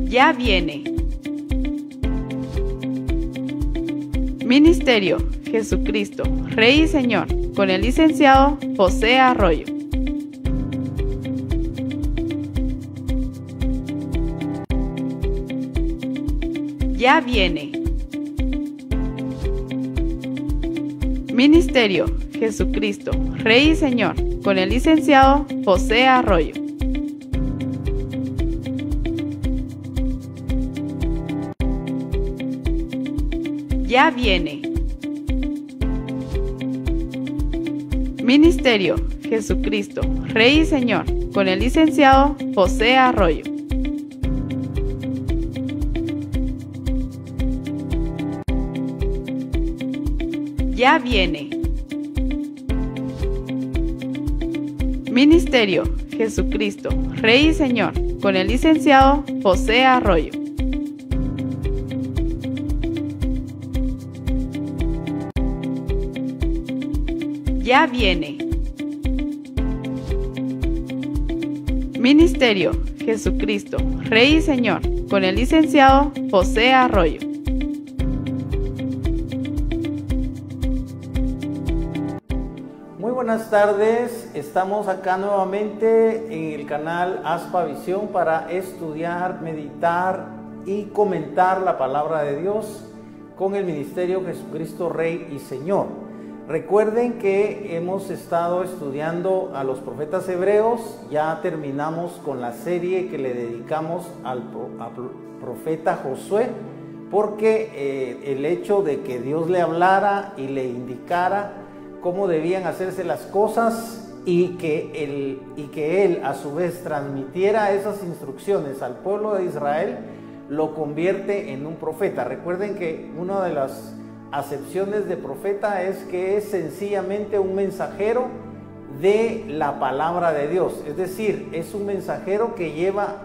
Ya viene. Ministerio Jesucristo, Rey y Señor, con el licenciado José Arroyo. Ya viene. Ministerio Jesucristo, Rey y Señor, con el licenciado José Arroyo. Ya viene. Ministerio Jesucristo, Rey y Señor, con el licenciado José Arroyo. Ya viene. Ministerio Jesucristo, Rey y Señor, con el licenciado José Arroyo. Ya viene. Ministerio Jesucristo, Rey y Señor, con el licenciado José Arroyo. Muy buenas tardes, estamos acá nuevamente en el canal Aspa Visión para estudiar, meditar y comentar la palabra de Dios con el Ministerio Jesucristo Rey y Señor. Recuerden que hemos estado estudiando a los profetas hebreos, ya terminamos con la serie que le dedicamos al profeta Josué, porque el hecho de que Dios le hablara y le indicara cómo debían hacerse las cosas y que él a su vez transmitiera esas instrucciones al pueblo de Israel, lo convierte en un profeta. Recuerden que una de las acepciones de profeta es que es sencillamente un mensajero de la palabra de Dios, es decir, es un mensajero que lleva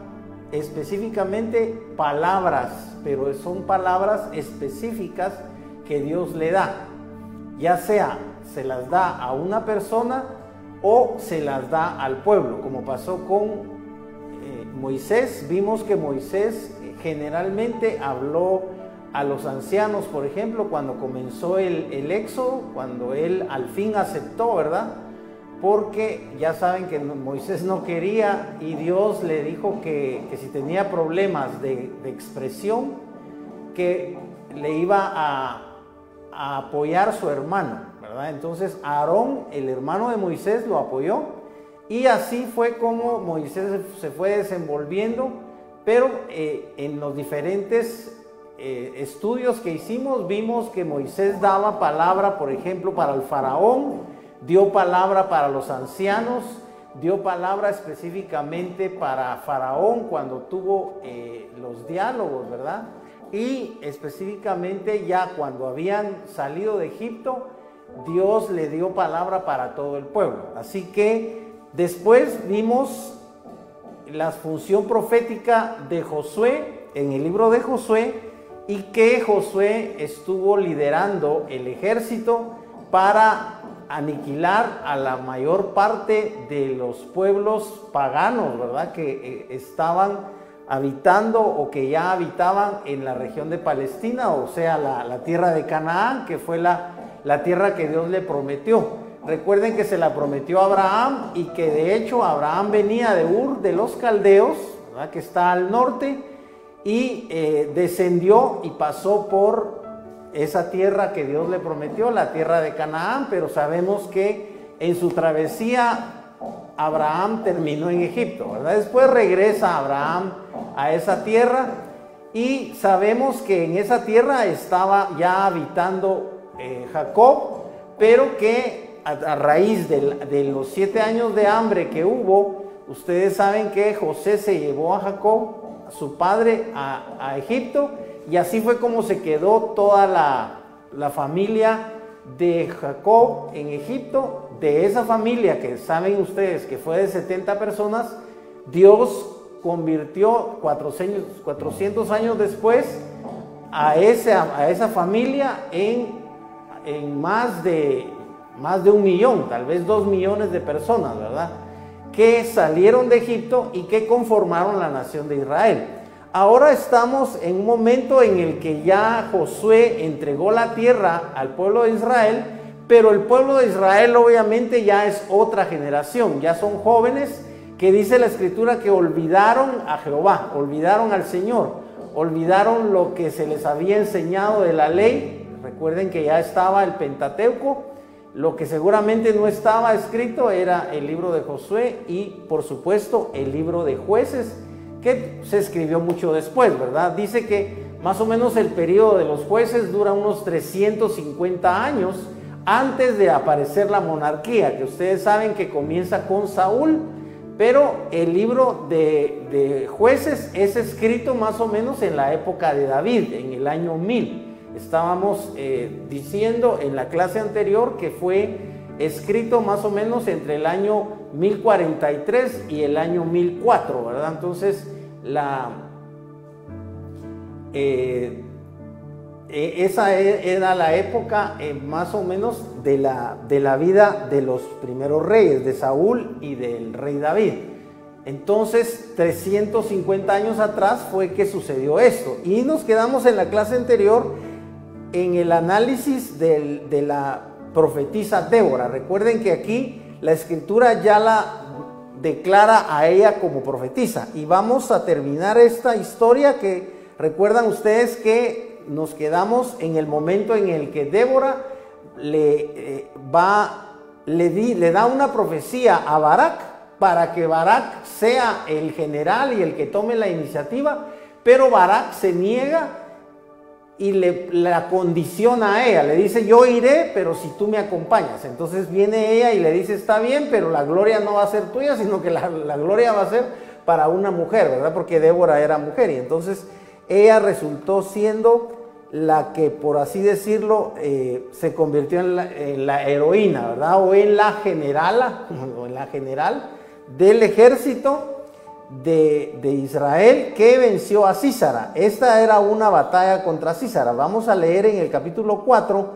específicamente palabras, pero son palabras específicas que Dios le da, ya sea se las da a una persona o se las da al pueblo, como pasó con Moisés. Vimos que Moisés generalmente habló a los ancianos, por ejemplo, cuando comenzó el éxodo, cuando él al fin aceptó, ¿verdad? Porque ya saben que Moisés no quería y Dios le dijo que si tenía problemas de expresión, que le iba a apoyar su hermano, ¿verdad? Entonces Aarón, el hermano de Moisés, lo apoyó y así fue como Moisés se fue desenvolviendo, pero en los diferentes estudios que hicimos vimos que Moisés daba palabra, por ejemplo, para el faraón, dio palabra para los ancianos, dio palabra específicamente para faraón cuando tuvo los diálogos, ¿verdad? Y específicamente ya cuando habían salido de Egipto, Dios le dio palabra para todo el pueblo. Así que después vimos la función profética de Josué en el libro de Josué, y que Josué estuvo liderando el ejército para aniquilar a la mayor parte de los pueblos paganos, ¿verdad? Que estaban habitando o que ya habitaban en la región de Palestina, o sea, la tierra de Canaán, que fue la tierra que Dios le prometió. Recuerden que se la prometió a Abraham y que de hecho Abraham venía de Ur de los Caldeos, ¿verdad? Que está al norte, y descendió y pasó por esa tierra que Dios le prometió, la tierra de Canaán, pero sabemos que en su travesía Abraham terminó en Egipto, ¿verdad? Después regresa Abraham a esa tierra y sabemos que en esa tierra estaba ya habitando Jacob, pero que a raíz de los 7 años de hambre que hubo, ustedes saben que José se llevó a Jacob, su padre, a Egipto, y así fue como se quedó toda la familia de Jacob en Egipto. De esa familia que saben ustedes que fue de 70 personas, Dios convirtió 400 años después a esa familia en más de 1 millón, tal vez 2 millones de personas, ¿verdad? Que salieron de Egipto y que conformaron la nación de Israel. Ahora estamos en un momento en el que ya Josué entregó la tierra al pueblo de Israel, pero el pueblo de Israel obviamente ya es otra generación, ya son jóvenes que dice la Escritura que olvidaron a Jehová, olvidaron al Señor, olvidaron lo que se les había enseñado de la ley. Recuerden que ya estaba el Pentateuco, lo que seguramente no estaba escrito era el libro de Josué y por supuesto el libro de Jueces, que se escribió mucho después, ¿verdad? Dice que más o menos el periodo de los jueces dura unos 350 años antes de aparecer la monarquía, que ustedes saben que comienza con Saúl, pero el libro de Jueces es escrito más o menos en la época de David, en el año 1000. Estábamos diciendo en la clase anterior que fue escrito más o menos entre el año 1043 y el año 1004, ¿verdad? Entonces, esa era la época más o menos de la vida de los primeros reyes, de Saúl y del rey David. Entonces, 350 años atrás fue que sucedió esto. Y nos quedamos en la clase anterior en el análisis de la profetisa Débora. Recuerden que aquí la Escritura ya la declara a ella como profetisa. Y vamos a terminar esta historia que recuerdan ustedes que nos quedamos en el momento en el que Débora le da una profecía a Barak para que Barak sea el general y el que tome la iniciativa, pero Barak se niega y la condiciona a ella, le dice yo iré, pero si tú me acompañas. Entonces viene ella y le dice está bien, pero la gloria no va a ser tuya, sino que la gloria va a ser para una mujer, ¿verdad? Porque Débora era mujer y entonces ella resultó siendo la que, por así decirlo, se convirtió en la heroína, ¿verdad? O en la generala, o en la general del ejército de Israel que venció a Sísara. Esta era una batalla contra Sísara. Vamos a leer en el capítulo 4,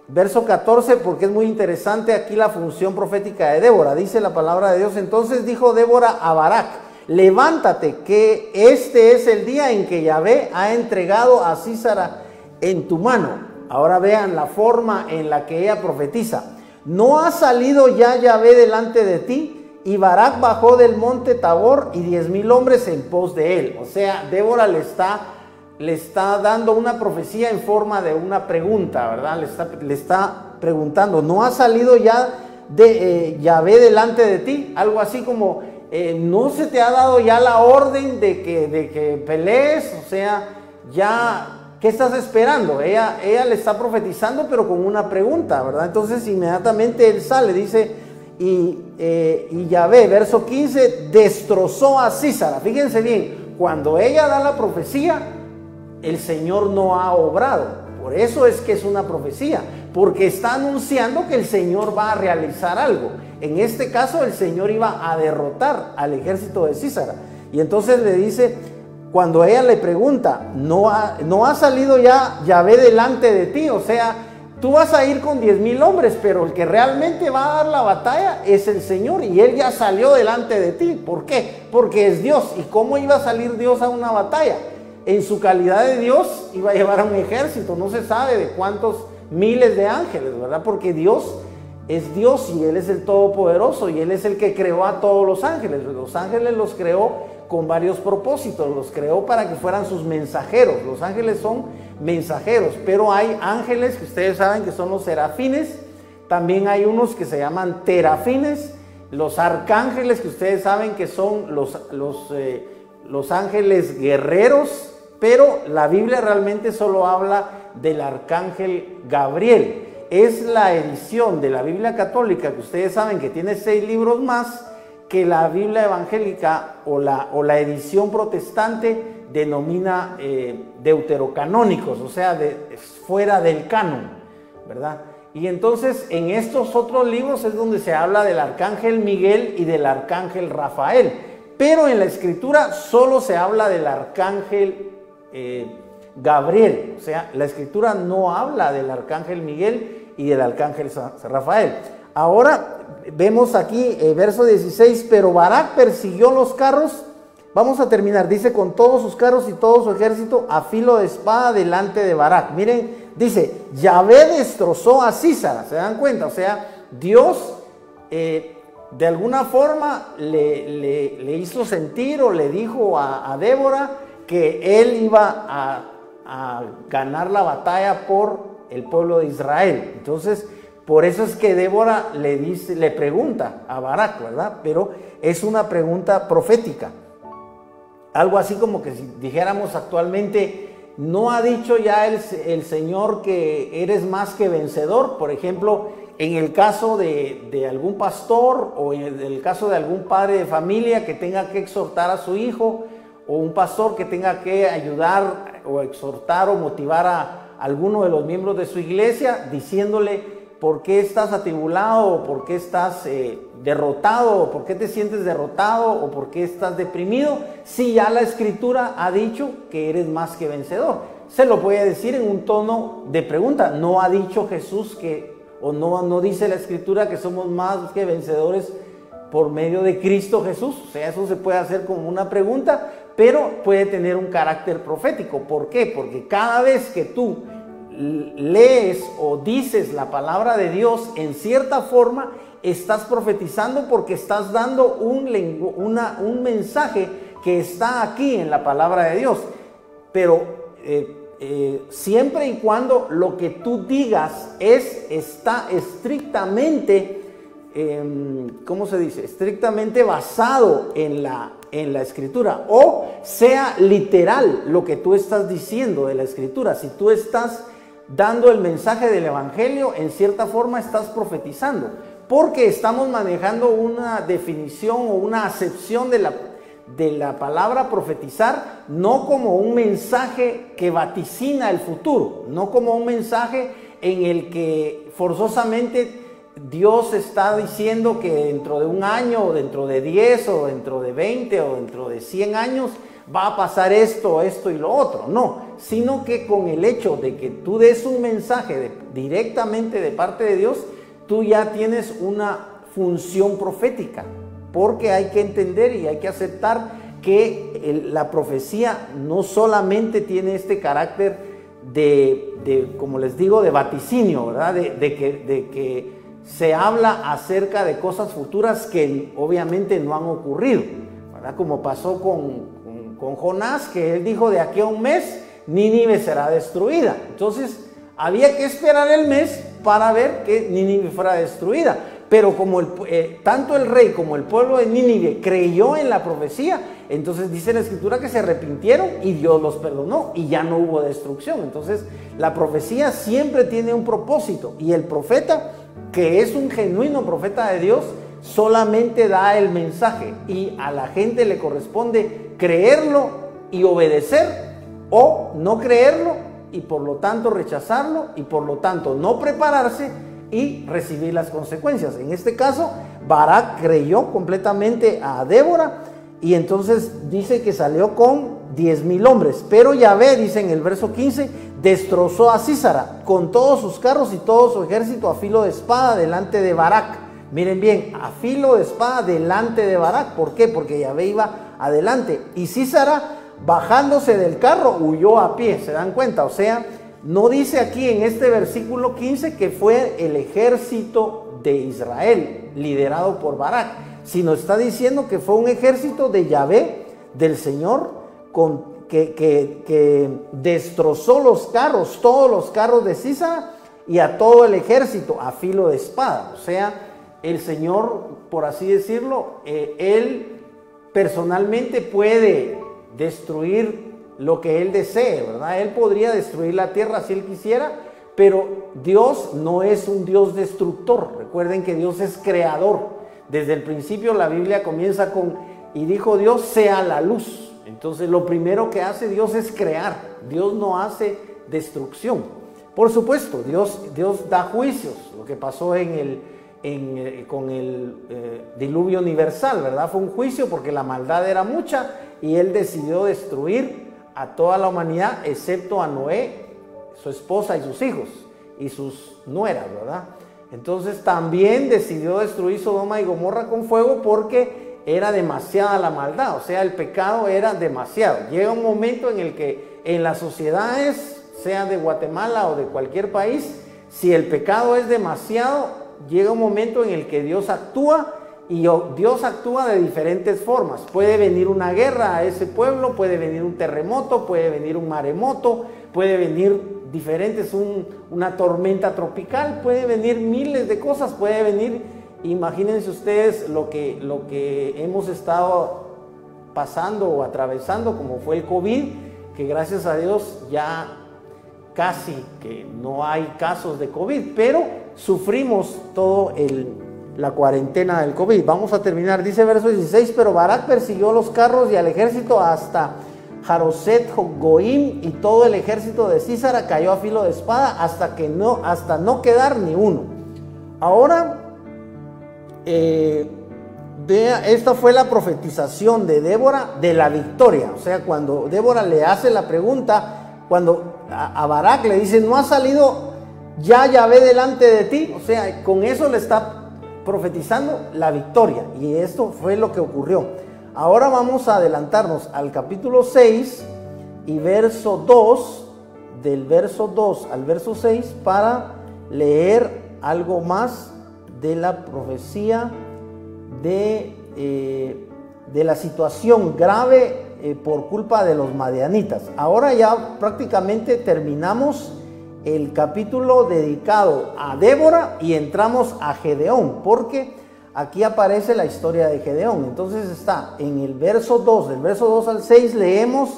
verso 14, porque es muy interesante aquí la función profética de Débora. Dice la palabra de Dios: entonces dijo Débora a Barak, levántate, que este es el día en que Yahvé ha entregado a Sísara en tu mano. Ahora vean la forma en la que ella profetiza. ¿No ha salido ya Yahvé delante de ti? Y Barak bajó del monte Tabor y 10,000 hombres en pos de él. O sea, Débora le está dando una profecía en forma de una pregunta, ¿verdad? Le está preguntando, ¿no ha salido ya Yahvé delante de ti? Algo así como, ¿no se te ha dado ya la orden de que pelees? O sea, ya, ¿qué estás esperando? Ella le está profetizando, pero con una pregunta, ¿verdad? Entonces inmediatamente él sale, dice, y Yahvé, verso 15, destrozó a Sísara. Fíjense bien, cuando ella da la profecía, el Señor no ha obrado. Por eso es que es una profecía, porque está anunciando que el Señor va a realizar algo. En este caso, el Señor iba a derrotar al ejército de Sísara. Y entonces le dice, cuando ella le pregunta, ¿no ha salido ya Yahvé delante de ti? O sea, tú vas a ir con 10,000 hombres, pero el que realmente va a dar la batalla es el Señor, y Él ya salió delante de ti. ¿Por qué? Porque es Dios. ¿Y cómo iba a salir Dios a una batalla? En su calidad de Dios iba a llevar a un ejército, no se sabe de cuántos miles de ángeles, ¿verdad? Porque Dios es Dios y Él es el Todopoderoso y Él es el que creó a todos los ángeles. Los ángeles los creó con varios propósitos, los creó para que fueran sus mensajeros. Los ángeles son mensajeros, pero hay ángeles que ustedes saben que son los serafines, también hay unos que se llaman terafines, los arcángeles que ustedes saben que son los ángeles guerreros, pero la Biblia realmente solo habla del arcángel Gabriel. Es la edición de la Biblia católica, que ustedes saben que tiene 6 libros más, que la Biblia evangélica o la edición protestante denomina deuterocanónicos, o sea, fuera del canon, ¿verdad? Y entonces en estos otros libros es donde se habla del arcángel Miguel y del arcángel Rafael, pero en la Escritura solo se habla del arcángel Gabriel. O sea, la Escritura no habla del arcángel Miguel y del arcángel Rafael. Ahora vemos aquí verso 16, pero Barak persiguió los carros. Vamos a terminar. Dice, con todos sus carros y todo su ejército a filo de espada delante de Barak. Miren, dice, Yahvé destrozó a Sísara. ¿Se dan cuenta? O sea, Dios de alguna forma le hizo sentir o le dijo a Débora que él iba a ganar la batalla por el pueblo de Israel. Entonces, por eso es que Débora le pregunta a Barak, ¿verdad? Pero es una pregunta profética. Algo así como que si dijéramos actualmente, ¿no ha dicho ya el Señor que eres más que vencedor? Por ejemplo, en el caso de algún pastor o en el caso de algún padre de familia que tenga que exhortar a su hijo, o un pastor que tenga que ayudar o exhortar o motivar a alguno de los miembros de su iglesia, diciéndole por qué estás atribulado, o por qué estás derrotado, o por qué te sientes derrotado, o por qué estás deprimido, si ya la Escritura ha dicho que eres más que vencedor. Se lo puede decir en un tono de pregunta. No ha dicho Jesús que, o no dice la Escritura que somos más que vencedores por medio de Cristo Jesús. O sea, eso se puede hacer como una pregunta, pero puede tener un carácter profético. ¿Por qué? Porque cada vez que tú lees o dices la palabra de Dios, en cierta forma estás profetizando, porque estás dando un mensaje que está aquí en la palabra de Dios. Pero siempre y cuando lo que tú digas está estrictamente, ¿cómo se dice? Estrictamente basado en la Escritura, o sea literal lo que tú estás diciendo de la Escritura. Si tú estás dando el mensaje del Evangelio, en cierta forma estás profetizando, porque estamos manejando una definición o una acepción de la palabra profetizar, no como un mensaje que vaticina el futuro, no como un mensaje en el que forzosamente Dios está diciendo que dentro de un año, o dentro de 10, o dentro de 20, o dentro de 100 años va a pasar esto y lo otro. No, sino que con el hecho de que tú des un mensaje directamente de parte de Dios, tú ya tienes una función profética, porque hay que entender y hay que aceptar que la profecía no solamente tiene este carácter de como les digo, de vaticinio, ¿verdad? De que se habla acerca de cosas futuras que obviamente no han ocurrido, ¿verdad? Como pasó con Jonás, que él dijo, de aquí a un mes Nínive será destruida. Entonces había que esperar el mes para ver que Nínive fuera destruida. Pero como tanto el rey como el pueblo de Nínive creyó en la profecía, entonces dice la Escritura que se arrepintieron y Dios los perdonó y ya no hubo destrucción. Entonces la profecía siempre tiene un propósito, y el profeta, que es un genuino profeta de Dios, solamente da el mensaje, y a la gente le corresponde creerlo y obedecer, o no creerlo y por lo tanto rechazarlo, y por lo tanto no prepararse y recibir las consecuencias. En este caso, Barak creyó completamente a Débora, y entonces dice que salió con 10,000 hombres. Pero Yahvé, dice en el verso 15, destrozó a Sísara con todos sus carros y todo su ejército a filo de espada delante de Barak. Miren bien, a filo de espada delante de Barak. ¿Por qué? Porque Yahvé iba adelante. Y Sísara, bajándose del carro, huyó a pie. ¿Se dan cuenta? O sea, no dice aquí en este versículo 15 que fue el ejército de Israel liderado por Barak, sino está diciendo que fue un ejército de Yahvé, del Señor, que destrozó los carros, todos los carros de Sísara, y a todo el ejército a filo de espada. O sea, el Señor, por así decirlo, Él personalmente puede destruir lo que Él desee, ¿verdad? Él podría destruir la tierra si Él quisiera, pero Dios no es un Dios destructor. Recuerden que Dios es creador. Desde el principio la Biblia comienza con, y dijo Dios, sea la luz. Entonces lo primero que hace Dios es crear. Dios no hace destrucción. Por supuesto, Dios da juicios. Lo que pasó con el diluvio universal, ¿verdad? Fue un juicio porque la maldad era mucha, y Él decidió destruir a toda la humanidad, excepto a Noé, su esposa y sus hijos y sus nueras, ¿verdad? Entonces también decidió destruir Sodoma y Gomorra con fuego, porque era demasiada la maldad, o sea, el pecado era demasiado. Llega un momento en el que en las sociedades, sea de Guatemala o de cualquier país, si el pecado es demasiado, llega un momento en el que Dios actúa, y Dios actúa de diferentes formas. Puede venir una guerra a ese pueblo, puede venir un terremoto, puede venir un maremoto, puede venir diferentes, una tormenta tropical, puede venir miles de cosas, puede venir, imagínense ustedes lo que hemos estado pasando o atravesando, como fue el COVID, que gracias a Dios ya casi que no hay casos de COVID, pero sufrimos todo la cuarentena del COVID. Vamos a terminar, dice verso 16, pero Barak persiguió los carros y al ejército hasta Jaroset Goim, y todo el ejército de Sísara cayó a filo de espada hasta no quedar ni uno. Ahora, vea, esta fue la profetización de Débora de la victoria. O sea, cuando Débora le hace la pregunta, cuando a Barak le dice, ¿no ha salido ya Yahvé delante de ti? O sea, con eso le está profetizando la victoria, y esto fue lo que ocurrió. Ahora vamos a adelantarnos al capítulo 6 y verso 2, del verso 2 al verso 6, para leer algo más de la profecía de la situación grave por culpa de los madianitas. Ahora ya prácticamente terminamos el capítulo dedicado a Débora y entramos a Gedeón, porque aquí aparece la historia de Gedeón. Entonces está en el verso 2, del verso 2 al 6 leemos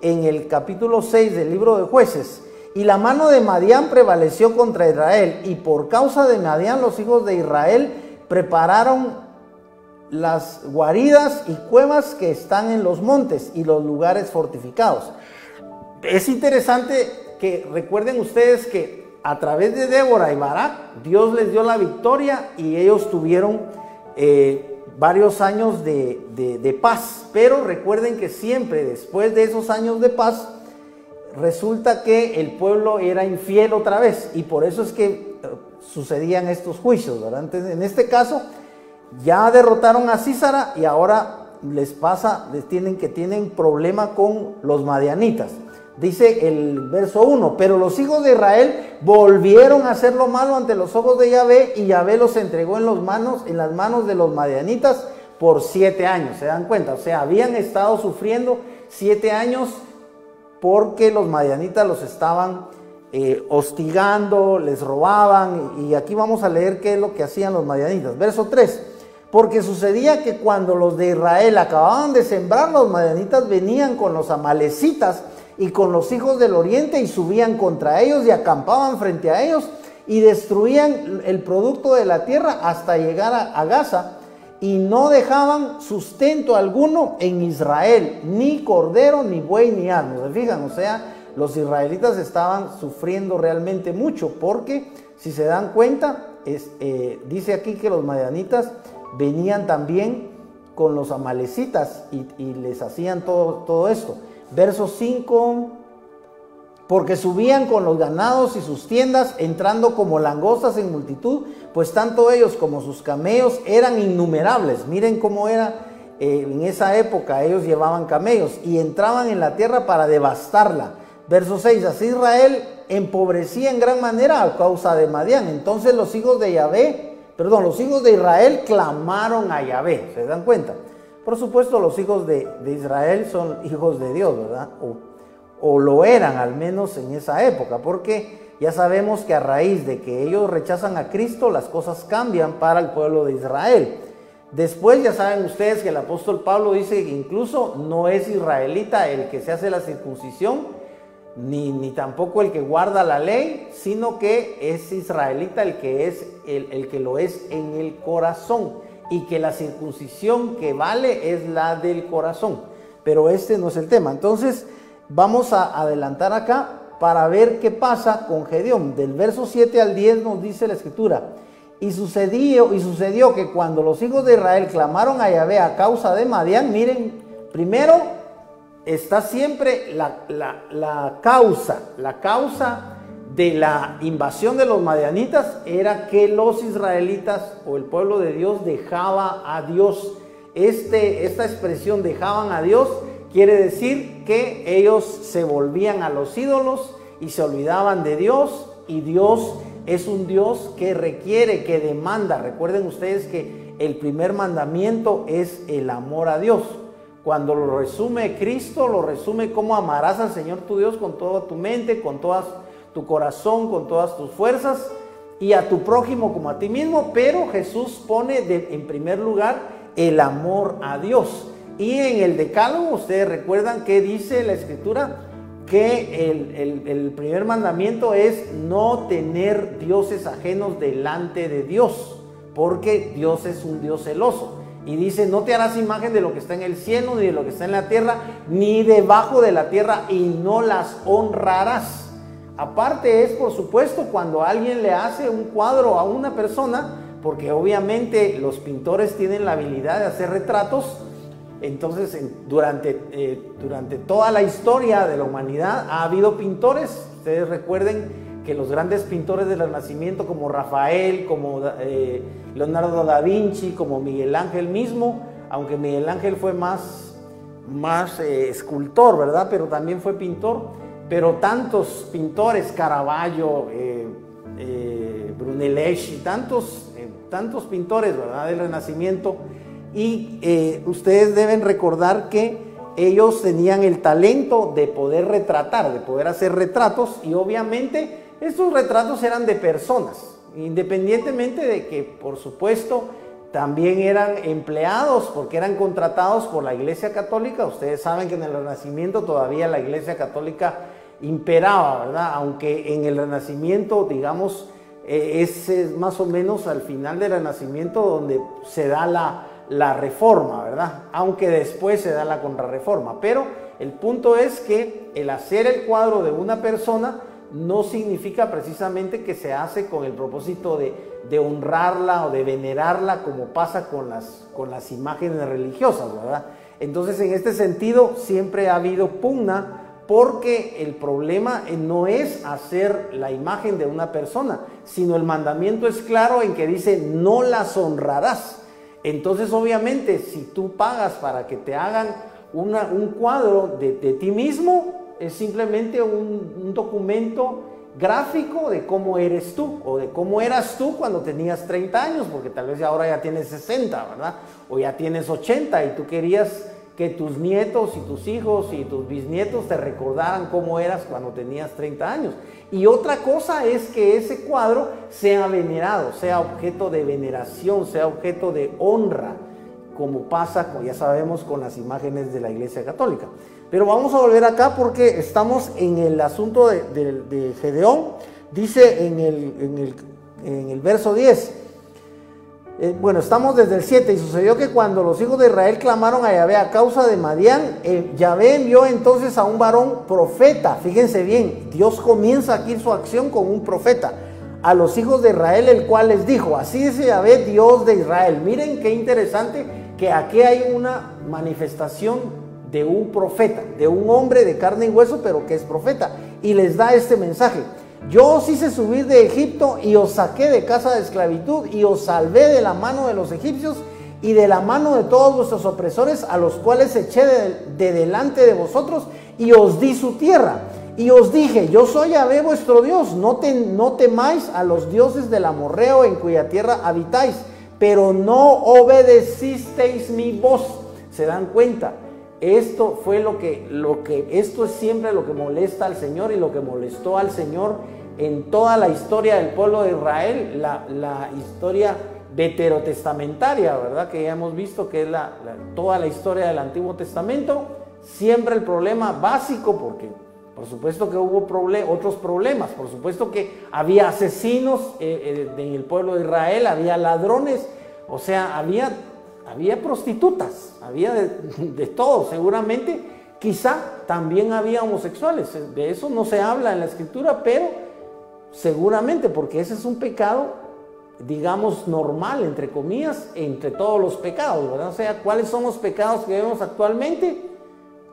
en el capítulo 6 del libro de Jueces: y la mano de Madián prevaleció contra Israel, y por causa de Madián los hijos de Israel prepararon las guaridas y cuevas que están en los montes y los lugares fortificados. Es interesante que recuerden ustedes que a través de Débora y Barak, Dios les dio la victoria y ellos tuvieron varios años de paz. Pero recuerden que siempre después de esos años de paz, resulta que el pueblo era infiel otra vez, y por eso es que sucedían estos juicios, ¿verdad? Entonces, en este caso, ya derrotaron a Sísara y ahora tienen problema con los madianitas. Dice el verso 1, pero los hijos de Israel volvieron a hacer lo malo ante los ojos de Yahvé, y Yahvé los entregó en las manos de los madianitas por 7 años. ¿Se dan cuenta? O sea, habían estado sufriendo 7 años porque los madianitas los estaban hostigando, les robaban. Y aquí vamos a leer qué es lo que hacían los madianitas. Verso 3, porque sucedía que cuando los de Israel acababan de sembrar, los madianitas venían con los amalecitas y con los hijos del oriente, y subían contra ellos y acampaban frente a ellos y destruían el producto de la tierra hasta llegar a Gaza, y no dejaban sustento alguno en Israel, ni cordero, ni buey, ni asno. ¿Se fijan? O sea, los israelitas estaban sufriendo realmente mucho, porque si se dan cuenta, dice aquí que los madianitas venían también con los amalecitas y les hacían todo esto. Verso 5, porque subían con los ganados y sus tiendas, entrando como langostas en multitud, pues tanto ellos como sus camellos eran innumerables. Miren cómo era en esa época, ellos llevaban camellos y entraban en la tierra para devastarla. Verso 6, así Israel empobrecía en gran manera a causa de Madián. Entonces los hijos de Israel clamaron a Yahvé. ¿Se dan cuenta? Por supuesto, los hijos de Israel son hijos de Dios, ¿verdad? O lo eran, al menos en esa época, porque ya sabemos que a raíz de que ellos rechazan a Cristo, las cosas cambian para el pueblo de Israel. Después ya saben ustedes que el apóstol Pablo dice que incluso no es israelita el que se hace la circuncisión, ni tampoco el que guarda la ley, sino que es israelita el que lo es en el corazón, y que la circuncisión que vale es la del corazón. Pero este no es el tema. Entonces vamos a adelantar acá para ver qué pasa con Gedeón. Del verso 7 al 10 nos dice la escritura: y sucedió que cuando los hijos de Israel clamaron a Yahvé a causa de Madián, miren, primero está siempre la causa de la invasión de los madianitas, era que los israelitas o el pueblo de Dios dejaba a Dios esta expresión dejaban a Dios quiere decir que ellos se volvían a los ídolos y se olvidaban de Dios, y Dios es un Dios que requiere, que demanda. Recuerden ustedes que el primer mandamiento es el amor a Dios. Cuando lo resume Cristo, lo resume como amarás al Señor tu Dios con toda tu mente, con todo tu corazón, con todas tus fuerzas, y a tu prójimo como a ti mismo. Pero Jesús pone en primer lugar el amor a Dios. Y en el Decálogo, ustedes recuerdan que dice la Escritura que el primer mandamiento es no tener dioses ajenos delante de Dios, porque Dios es un Dios celoso. Y dice, no te harás imagen de lo que está en el cielo, ni de lo que está en la tierra, ni debajo de la tierra, y no las honrarás. Aparte es, por supuesto, cuando alguien le hace un cuadro a una persona, porque obviamente los pintores tienen la habilidad de hacer retratos. Entonces, durante toda la historia de la humanidad ha habido pintores. Ustedes recuerden que los grandes pintores del Renacimiento, como Rafael, como Leonardo da Vinci, como Miguel Ángel mismo, aunque Miguel Ángel fue más escultor, ¿verdad? Pero también fue pintor. Pero tantos pintores, Caravaggio, Brunelleschi, tantos pintores, ¿verdad?, del Renacimiento. Y ustedes deben recordar que ellos tenían el talento de poder retratar, de poder hacer retratos, y obviamente estos retratos eran de personas, independientemente de que, por supuesto, también eran empleados, porque eran contratados por la Iglesia Católica. Ustedes saben que en el Renacimiento todavía la Iglesia Católica imperaba, ¿verdad? Aunque en el Renacimiento, digamos, es más o menos al final del Renacimiento donde se da la reforma, ¿verdad? Aunque después se da la contrarreforma. Pero el punto es que el hacer el cuadro de una persona no significa precisamente que se hace con el propósito de honrarla o de venerarla, como pasa con las imágenes religiosas, ¿verdad? Entonces, en este sentido, siempre ha habido pugna, porque el problema no es hacer la imagen de una persona, sino el mandamiento es claro en que dice, no las honrarás. Entonces, obviamente, si tú pagas para que te hagan un cuadro de ti mismo, es simplemente un documento gráfico de cómo eres tú, o de cómo eras tú cuando tenías 30 años, porque tal vez ahora ya tienes 60, ¿verdad? O ya tienes 80, y tú querías que tus nietos y tus hijos y tus bisnietos te recordaran cómo eras cuando tenías 30 años. Y otra cosa es que ese cuadro sea venerado, sea objeto de veneración, sea objeto de honra, como pasa, como ya sabemos, con las imágenes de la Iglesia Católica. Pero vamos a volver acá porque estamos en el asunto de Gedeón. Dice en el verso 10, bueno, estamos desde el 7, y sucedió que cuando los hijos de Israel clamaron a Yahvé a causa de Madián, Yahvé envió entonces a un varón profeta. Fíjense bien, Dios comienza aquí su acción con un profeta, a los hijos de Israel, el cual les dijo, así dice Yahvé, Dios de Israel. Miren qué interesante que aquí hay una manifestación de un profeta, de un hombre de carne y hueso, pero que es profeta, y les da este mensaje: yo os hice subir de Egipto y os saqué de casa de esclavitud y os salvé de la mano de los egipcios y de la mano de todos vuestros opresores, a los cuales eché de delante de vosotros, y os di su tierra. Y os dije, yo soy Yahvé vuestro Dios, no temáis a los dioses del amorreo en cuya tierra habitáis, pero no obedecisteis mi voz. ¿Se dan cuenta? Esto fue esto es siempre lo que molesta al Señor, y lo que molestó al Señor en toda la historia del pueblo de Israel, la historia veterotestamentaria, ¿verdad? Que ya hemos visto que es toda la historia del Antiguo Testamento. Siempre el problema básico, porque por supuesto que hubo otros problemas, por supuesto que había asesinos en el pueblo de Israel, había ladrones, o sea, había prostitutas, había de todo, seguramente. Quizá también había homosexuales, de eso no se habla en la Escritura, pero seguramente, porque ese es un pecado, digamos, normal, entre comillas, entre todos los pecados, ¿verdad? O sea, ¿cuáles son los pecados que vemos actualmente?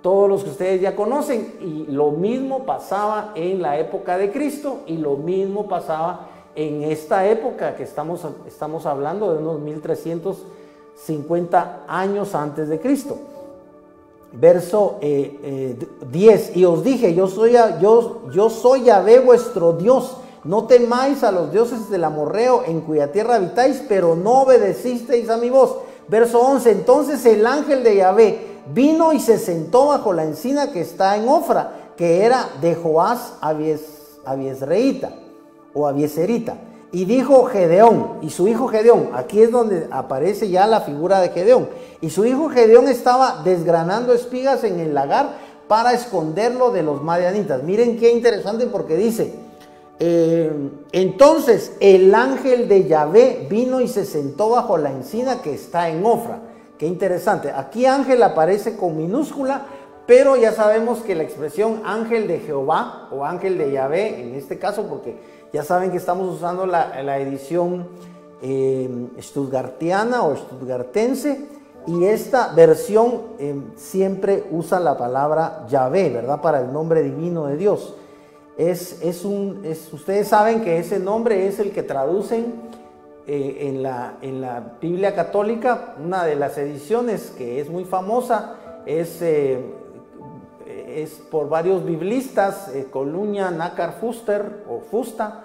Todos los que ustedes ya conocen. Y lo mismo pasaba en la época de Cristo, y lo mismo pasaba en esta época que estamos hablando de unos 1300 50 años antes de Cristo. Verso 10, y os dije, yo soy Yahvé vuestro Dios, no temáis a los dioses del amorreo en cuya tierra habitáis, pero no obedecisteis a mi voz. Verso 11, entonces el ángel de Yahvé vino y se sentó bajo la encina que está en Ofra, que era de Joás Abiezerita, y dijo Gedeón, y su hijo Gedeón, aquí es donde aparece ya la figura de Gedeón, y su hijo Gedeón estaba desgranando espigas en el lagar para esconderlo de los madianitas. Miren qué interesante, porque dice, entonces el ángel de Yahvé vino y se sentó bajo la encina que está en Ofra. Qué interesante, aquí ángel aparece con minúscula, pero ya sabemos que la expresión ángel de Jehová o ángel de Yahvé, en este caso, porque ya saben que estamos usando la edición stuttgartiana o stuttgartense, y esta versión siempre usa la palabra Yahvé, ¿verdad? Para el nombre divino de Dios. Ustedes saben que ese nombre es el que traducen en la Biblia católica. Una de las ediciones que es muy famosa es por varios biblistas, Coluña, Nácar, Fuster o Fusta.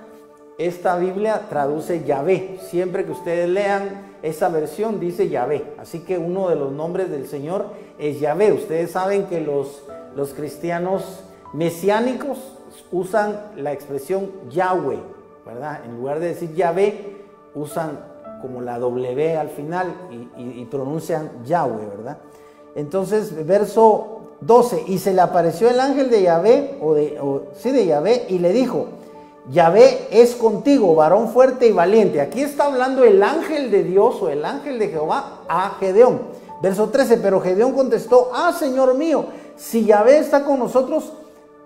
Esta Biblia traduce Yahvé. Siempre que ustedes lean esa versión dice Yahvé. Así que uno de los nombres del Señor es Yahvé. Ustedes saben que los cristianos mesiánicos usan la expresión Yahweh, ¿verdad? En lugar de decir Yahvé, usan como la W al final y pronuncian Yahweh, ¿verdad? Entonces, verso 12, y se le apareció el ángel de Yahvé, de Yahvé, y le dijo, Yahvé es contigo, varón fuerte y valiente. Aquí está hablando el ángel de Dios o el ángel de Jehová a Gedeón. Verso 13, pero Gedeón contestó, Señor mío, si Yahvé está con nosotros,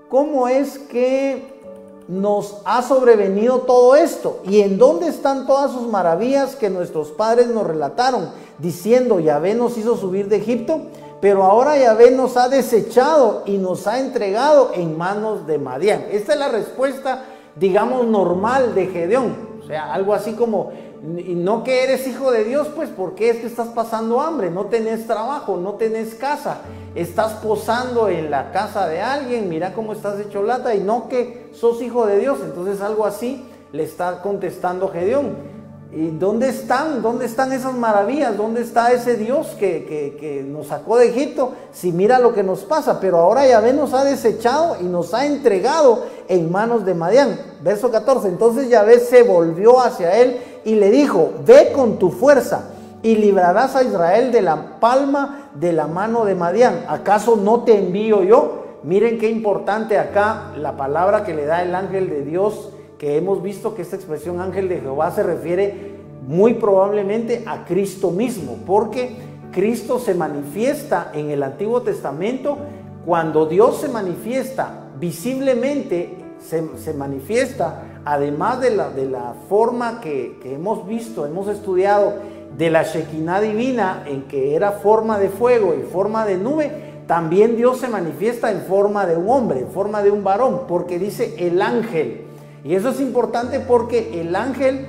¿cómo es que nos ha sobrevenido todo esto? ¿Y en dónde están todas sus maravillas que nuestros padres nos relataron, diciendo, Yahvé nos hizo subir de Egipto? Pero ahora Yahvé nos ha desechado y nos ha entregado en manos de Madián. Esta es la respuesta, digamos, normal de Gedeón. O sea, algo así como, no que eres hijo de Dios, pues, ¿por qué es que estás pasando hambre? No tenés trabajo, no tenés casa, estás posando en la casa de alguien, mira cómo estás hecho lata, y no que sos hijo de Dios. Entonces algo así le está contestando Gedeón. ¿Y dónde están? ¿Dónde están esas maravillas? ¿Dónde está ese Dios que nos sacó de Egipto? Si mira lo que nos pasa, pero ahora Yahvé nos ha desechado y nos ha entregado en manos de Madián. Verso 14, entonces Yahvé se volvió hacia él y le dijo, ve con tu fuerza y librarás a Israel de la palma de la mano de Madián. ¿Acaso no te envío yo? Miren qué importante acá la palabra que le da el ángel de Dios, que hemos visto que esta expresión ángel de Jehová se refiere muy probablemente a Cristo mismo, porque Cristo se manifiesta en el Antiguo Testamento. Cuando Dios se manifiesta visiblemente, se manifiesta, además de la forma que hemos visto, hemos estudiado, de la Shekinah divina, en que era forma de fuego y forma de nube, también Dios se manifiesta en forma de un hombre, en forma de un varón, porque dice el ángel. Y eso es importante porque el ángel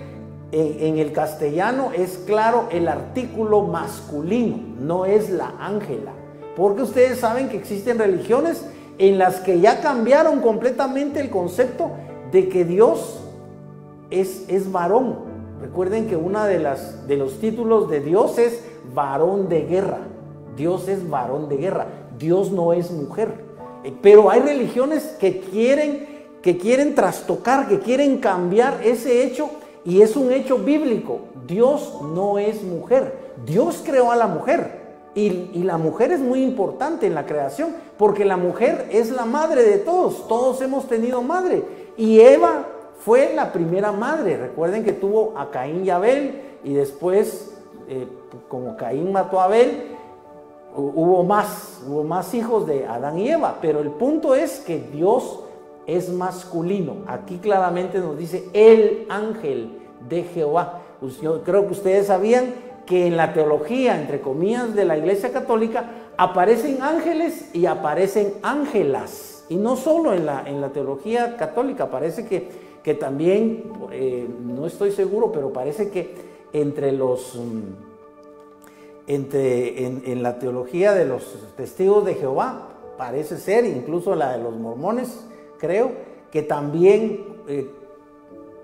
en el castellano es claro el artículo masculino, no es la ángela. Porque ustedes saben que existen religiones en las que ya cambiaron completamente el concepto de que Dios es varón. Recuerden que uno de los títulos de Dios es varón de guerra. Dios es varón de guerra. Dios no es mujer. Pero hay religiones que quieren trastocar, que quieren cambiar ese hecho, y es un hecho bíblico. Dios no es mujer. Dios creó a la mujer, y la mujer es muy importante en la creación, porque la mujer es la madre de todos. Todos hemos tenido madre, y Eva fue la primera madre. Recuerden que tuvo a Caín y Abel, y después, como Caín mató a Abel, hubo más hijos de Adán y Eva. Pero el punto es que Dios es masculino. Aquí claramente nos dice el ángel de Jehová. Pues yo creo que ustedes sabían que en la teología, entre comillas, de la Iglesia Católica, aparecen ángeles y aparecen ángelas. Y no solo en la teología católica, parece que también, no estoy seguro, pero parece que entre en la teología de los testigos de Jehová, parece ser, incluso la de los mormones, creo, que también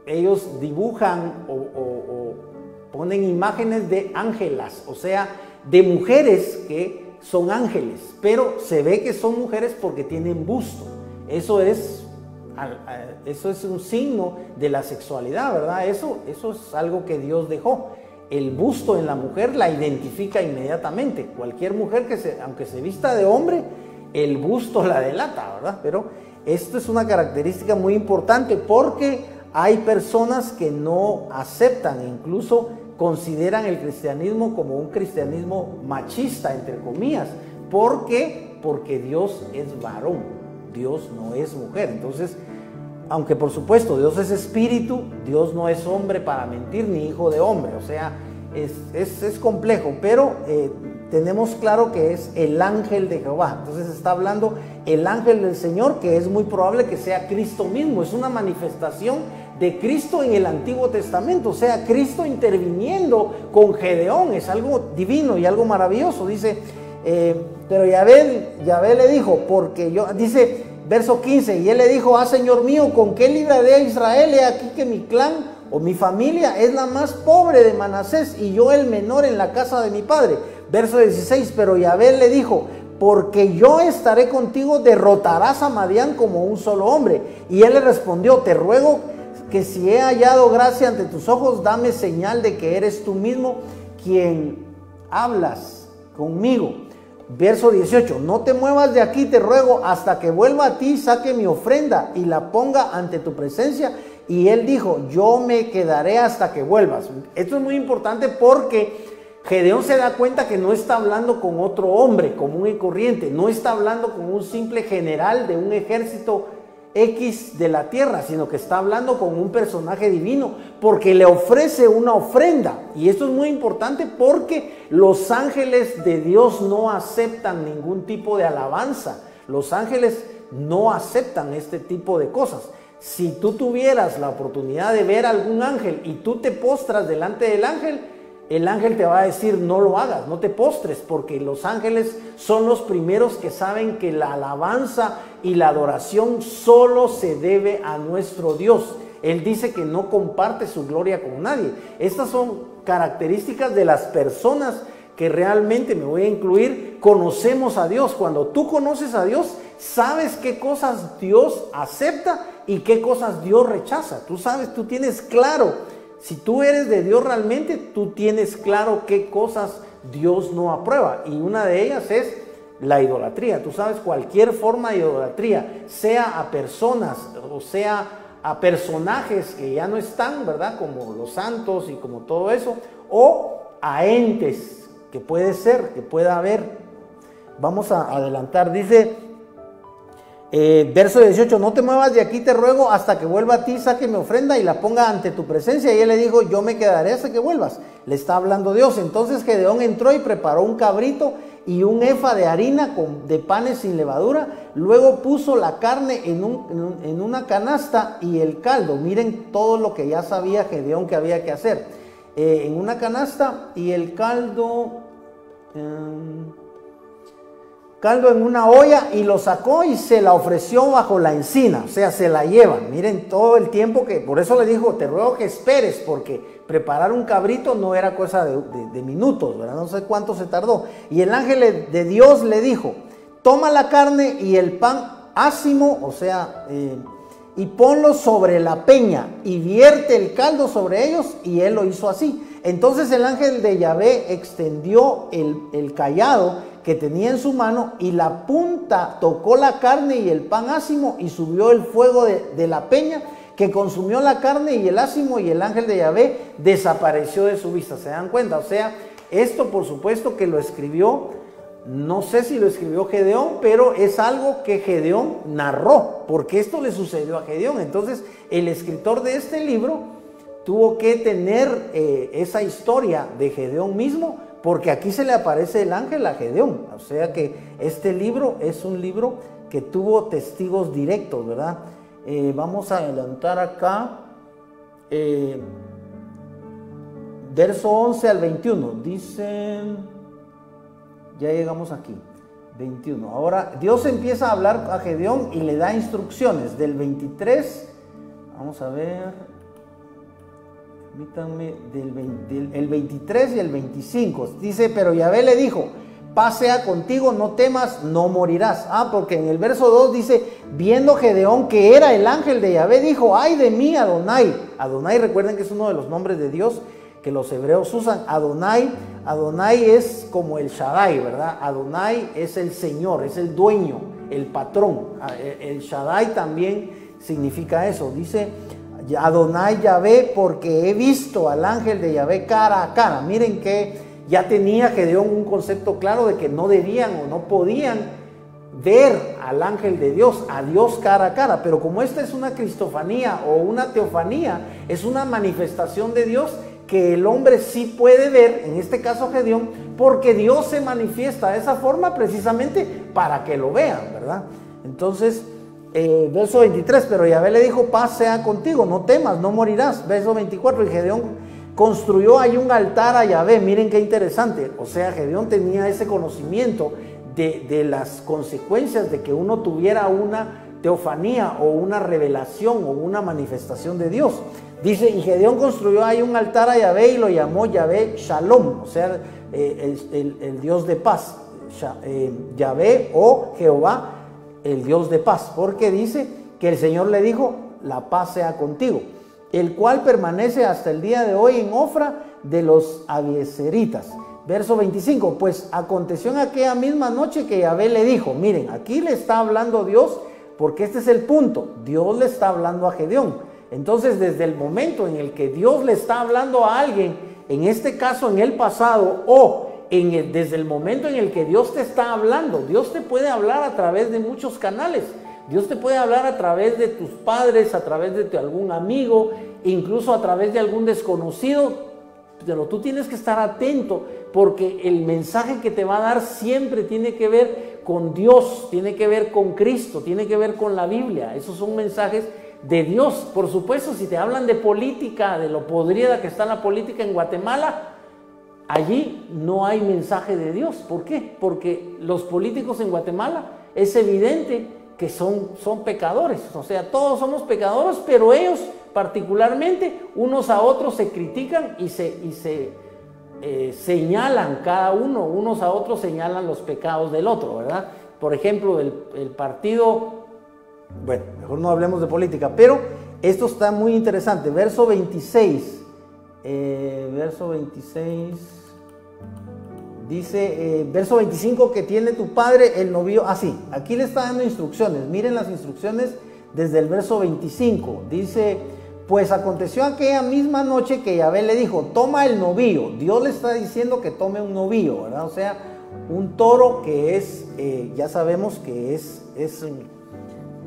ellos dibujan o ponen imágenes de ángelas, o sea, de mujeres que son ángeles, pero se ve que son mujeres porque tienen busto. Eso es un signo de la sexualidad, ¿verdad? Eso es algo que Dios dejó. El busto en la mujer la identifica inmediatamente. Cualquier mujer aunque se vista de hombre, el busto la delata, ¿verdad? Pero esto es una característica muy importante porque hay personas que no aceptan, incluso consideran el cristianismo como un cristianismo machista, entre comillas. ¿Por qué? Porque Dios es varón, Dios no es mujer. Entonces, aunque por supuesto Dios es espíritu, Dios no es hombre para mentir ni hijo de hombre. O sea, es complejo, pero tenemos claro que es el ángel de Jehová. Entonces está hablando el ángel del Señor, que es muy probable que sea Cristo mismo. Es una manifestación de Cristo en el Antiguo Testamento, o sea, Cristo interviniendo con Gedeón. Es algo divino y algo maravilloso. Dice, pero Yahvé le dijo, porque yo, dice, verso 15, y él le dijo: ah, Señor mío, ¿con qué libraré a Israel? He aquí que mi clan o mi familia es la más pobre de Manasés, y yo el menor en la casa de mi padre. Verso 16, pero Yahvé le dijo: porque yo estaré contigo, derrotarás a Madián como un solo hombre. Y él le respondió: te ruego que si he hallado gracia ante tus ojos, dame señal de que eres tú mismo quien hablas conmigo. Verso 18, no te muevas de aquí, te ruego, hasta que vuelva a ti, saque mi ofrenda y la ponga ante tu presencia. Y él dijo: yo me quedaré hasta que vuelvas. Esto es muy importante porque Gedeón se da cuenta que no está hablando con otro hombre común y corriente, no está hablando con un simple general de un ejército X de la tierra, sino que está hablando con un personaje divino, porque le ofrece una ofrenda. Y esto es muy importante porque los ángeles de Dios no aceptan ningún tipo de alabanza. Los ángeles no aceptan este tipo de cosas. Si tú tuvieras la oportunidad de ver algún ángel y tú te postras delante del ángel, el ángel te va a decir: no lo hagas, no te postres, porque los ángeles son los primeros que saben que la alabanza y la adoración solo se debe a nuestro Dios. Él dice que no comparte su gloria con nadie. Estas son características de las personas que realmente, me voy a incluir, conocemos a Dios. Cuando tú conoces a Dios, sabes qué cosas Dios acepta y qué cosas Dios rechaza. Tú sabes, tú tienes claro. Si tú eres de Dios realmente, tú tienes claro qué cosas Dios no aprueba. Y una de ellas es la idolatría. Tú sabes, cualquier forma de idolatría, sea a personas o sea a personajes que ya no están, ¿verdad? Como los santos y como todo eso, o a entes que puede ser, que pueda haber. Vamos a adelantar, dice... verso 18, no te muevas de aquí, te ruego, hasta que vuelva a ti, saque mi ofrenda y la ponga ante tu presencia. Y él le dijo: yo me quedaré hasta que vuelvas. Le está hablando Dios. Entonces Gedeón entró y preparó un cabrito y un efa de harina de panes sin levadura. Luego puso la carne en una canasta y el caldo. Miren todo lo que ya sabía Gedeón que había que hacer. En una canasta y el caldo... caldo en una olla, y lo sacó y se la ofreció bajo la encina, o sea, se la llevan. Miren todo el tiempo que, por eso le dijo: te ruego que esperes, porque preparar un cabrito no era cosa de minutos, ¿verdad? No sé cuánto se tardó. Y el ángel de Dios le dijo: toma la carne y el pan ácimo, o sea, y ponlo sobre la peña y vierte el caldo sobre ellos. Y él lo hizo así. Entonces el ángel de Yahvé extendió el cayado que tenía en su mano, y la punta tocó la carne y el pan ácimo, y subió el fuego de la peña que consumió la carne y el ácimo, y el ángel de Yahvé desapareció de su vista. ¿Se dan cuenta? O sea, esto por supuesto que lo escribió, no sé si lo escribió Gedeón, pero es algo que Gedeón narró, porque esto le sucedió a Gedeón. Entonces el escritor de este libro tuvo que tener esa historia de Gedeón mismo, porque aquí se le aparece el ángel a Gedeón. O sea que este libro es un libro que tuvo testigos directos, ¿verdad? Vamos a adelantar acá, verso 11 al 21, dice: Ya llegamos aquí, 21. Ahora Dios empieza a hablar a Gedeón y le da instrucciones del 23, vamos a ver, permítanme, el 23 y el 25. Dice, pero Yahvé le dijo, paz sea contigo, no temas, no morirás. Porque en el verso 2 dice, viendo Gedeón que era el ángel de Yahvé, dijo, ay de mí, Adonai. Adonai, recuerden que es uno de los nombres de Dios que los hebreos usan. Adonai es como el Shaddai, ¿verdad? Adonai es el Señor, es el dueño, el patrón. El Shaddai también significa eso. Dice, Adonai Yahvé, porque he visto al ángel de Yahvé cara a cara. Miren que ya tenía Gedeón un concepto claro de que no debían o no podían ver al ángel de Dios, a Dios cara a cara. Pero como esta es una cristofanía o una teofanía, es una manifestación de Dios que el hombre sí puede ver, en este caso Gedeón, porque Dios se manifiesta de esa forma precisamente para que lo vean, ¿verdad? Entonces, verso 23, pero Yahvé le dijo, paz sea contigo, no temas, no morirás. Verso 24, y Gedeón construyó ahí un altar a Yahvé. Miren qué interesante, o sea, Gedeón tenía ese conocimiento de las consecuencias de que uno tuviera una teofanía o una revelación o una manifestación de Dios. Dice, y Gedeón construyó ahí un altar a Yahvé y lo llamó Yahvé Shalom, o sea, el Dios de paz. Yahvé o Jehová, el Dios de paz, porque dice que el Señor le dijo, la paz sea contigo, el cual permanece hasta el día de hoy en Ofra de los abiezeritas. Verso 25, pues aconteció en aquella misma noche que Yahvé le dijo, miren, aquí le está hablando Dios, porque este es el punto, Dios le está hablando a Gedeón. Entonces, desde el momento en el que Dios le está hablando a alguien, en este caso en el pasado, o desde el momento en el que Dios te está hablando, Dios te puede hablar a través de muchos canales. Dios te puede hablar a través de tus padres, a través de algún amigo, incluso a través de algún desconocido, pero tú tienes que estar atento porque el mensaje que te va a dar siempre tiene que ver con Dios, tiene que ver con Cristo, tiene que ver con la Biblia. Esos son mensajes de Dios. Por supuesto, si te hablan de política, de lo podrida que está la política en Guatemala, allí no hay mensaje de Dios. ¿Por qué? Porque los políticos en Guatemala es evidente que son pecadores, o sea, todos somos pecadores, pero ellos particularmente, unos a otros se critican y se señalan cada uno, unos a otros señalan los pecados del otro, ¿verdad? Por ejemplo, el partido, bueno, mejor no hablemos de política, pero esto está muy interesante, verso 26, dice, verso 25, que tiene tu padre el novillo, así, aquí le está dando instrucciones, miren las instrucciones desde el verso 25, dice, pues aconteció aquella misma noche que Yahvé le dijo, toma el novillo, Dios le está diciendo que tome un novillo, ¿verdad? O sea, un toro que es, ya sabemos que es un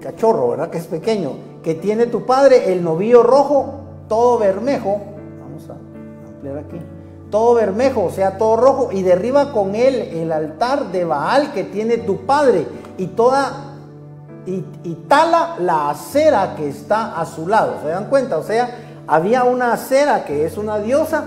cachorro, ¿verdad? Que es pequeño, que tiene tu padre el novillo rojo, todo bermejo, vamos a ampliar aquí, todo bermejo, o sea, todo rojo, y derriba con él el altar de Baal que tiene tu padre, y tala la acera que está a su lado. ¿Se dan cuenta? O sea, había una acera que es una diosa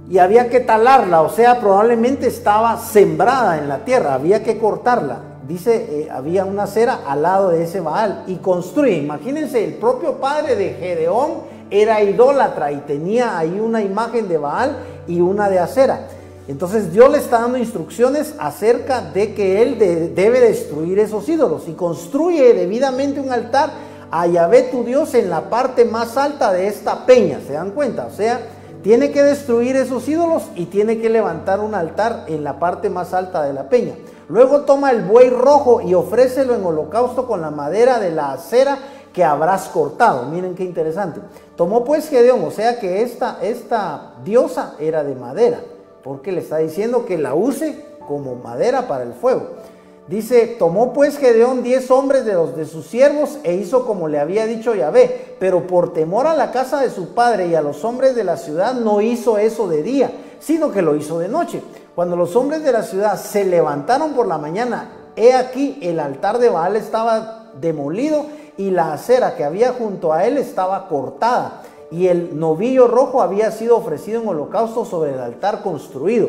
y había que talarla, o sea, probablemente estaba sembrada en la tierra, había que cortarla. Dice, había una acera al lado de ese Baal y construye. Imagínense, el propio padre de Gedeón era idólatra y tenía ahí una imagen de Baal y una de acera. Entonces Dios le está dando instrucciones acerca de que él debe destruir esos ídolos y construye debidamente un altar a Yahvé tu Dios en la parte más alta de esta peña. ¿Se dan cuenta? O sea, tiene que destruir esos ídolos y tiene que levantar un altar en la parte más alta de la peña. Luego toma el buey rojo y ofrécelo en holocausto con la madera de la acera que habrás cortado. Miren qué interesante. Tomó pues Gedeón, o sea que esta diosa era de madera, porque le está diciendo que la use como madera para el fuego. Dice, tomó pues Gedeón 10 hombres de los de sus siervos e hizo como le había dicho Yahvé, pero por temor a la casa de su padre y a los hombres de la ciudad no hizo eso de día, sino que lo hizo de noche. Cuando los hombres de la ciudad se levantaron por la mañana, he aquí el altar de Baal estaba demolido y la acera que había junto a él estaba cortada, y el novillo rojo había sido ofrecido en holocausto sobre el altar construido.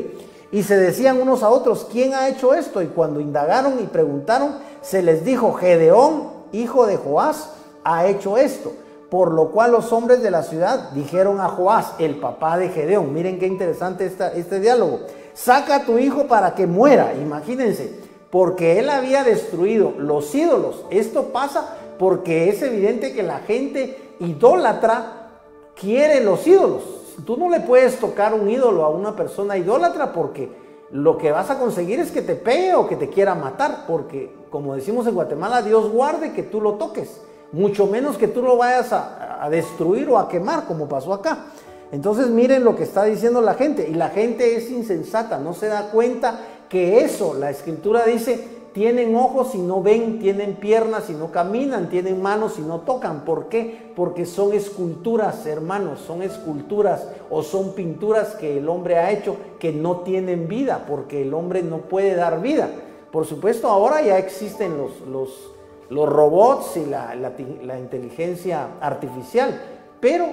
Y se decían unos a otros, ¿quién ha hecho esto? Y cuando indagaron y preguntaron, se les dijo, Gedeón, hijo de Joás, ha hecho esto. Por lo cual los hombres de la ciudad dijeron a Joás, el papá de Gedeón, miren qué interesante este diálogo, saca a tu hijo para que muera, imagínense, porque él había destruido los ídolos. Esto pasa porque es evidente que la gente idólatra quiere los ídolos. Tú no le puedes tocar un ídolo a una persona idólatra porque lo que vas a conseguir es que te pegue o que te quiera matar, porque como decimos en Guatemala, Dios guarde que tú lo toques, mucho menos que tú lo vayas a destruir o a quemar como pasó acá. Entonces miren lo que está diciendo la gente, y la gente es insensata, no se da cuenta que eso, la escritura dice, tienen ojos y no ven, tienen piernas y no caminan, tienen manos y no tocan. ¿Por qué? Porque son esculturas, hermanos, son esculturas o son pinturas que el hombre ha hecho que no tienen vida, porque el hombre no puede dar vida. Por supuesto, ahora ya existen los robots y la inteligencia artificial, pero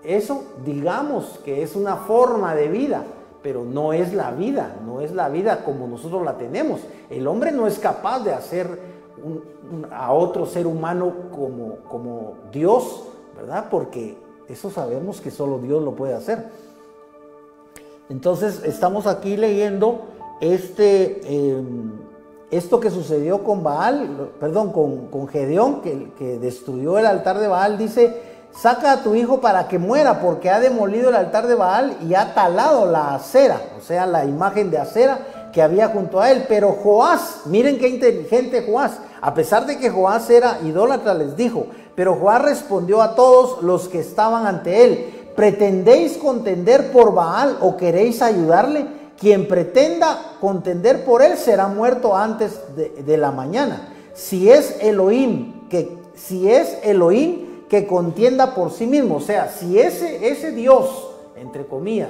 eso digamos que es una forma de vida, pero no es la vida, no es la vida como nosotros la tenemos. El hombre no es capaz de hacer a otro ser humano como Dios, ¿verdad? Porque eso sabemos que solo Dios lo puede hacer. Entonces estamos aquí leyendo esto que sucedió con con Gedeón, que destruyó el altar de Baal. Dice, saca a tu hijo para que muera, porque ha demolido el altar de Baal y ha talado la acera, o sea, la imagen de acera que había junto a él. Pero Joás, miren qué inteligente Joás, a pesar de que Joás era idólatra, les dijo, pero Joás respondió a todos los que estaban ante él, ¿pretendéis contender por Baal o queréis ayudarle? Quien pretenda contender por él será muerto antes de la mañana. Si es Elohim que contienda por sí mismo, o sea, si ese Dios, entre comillas,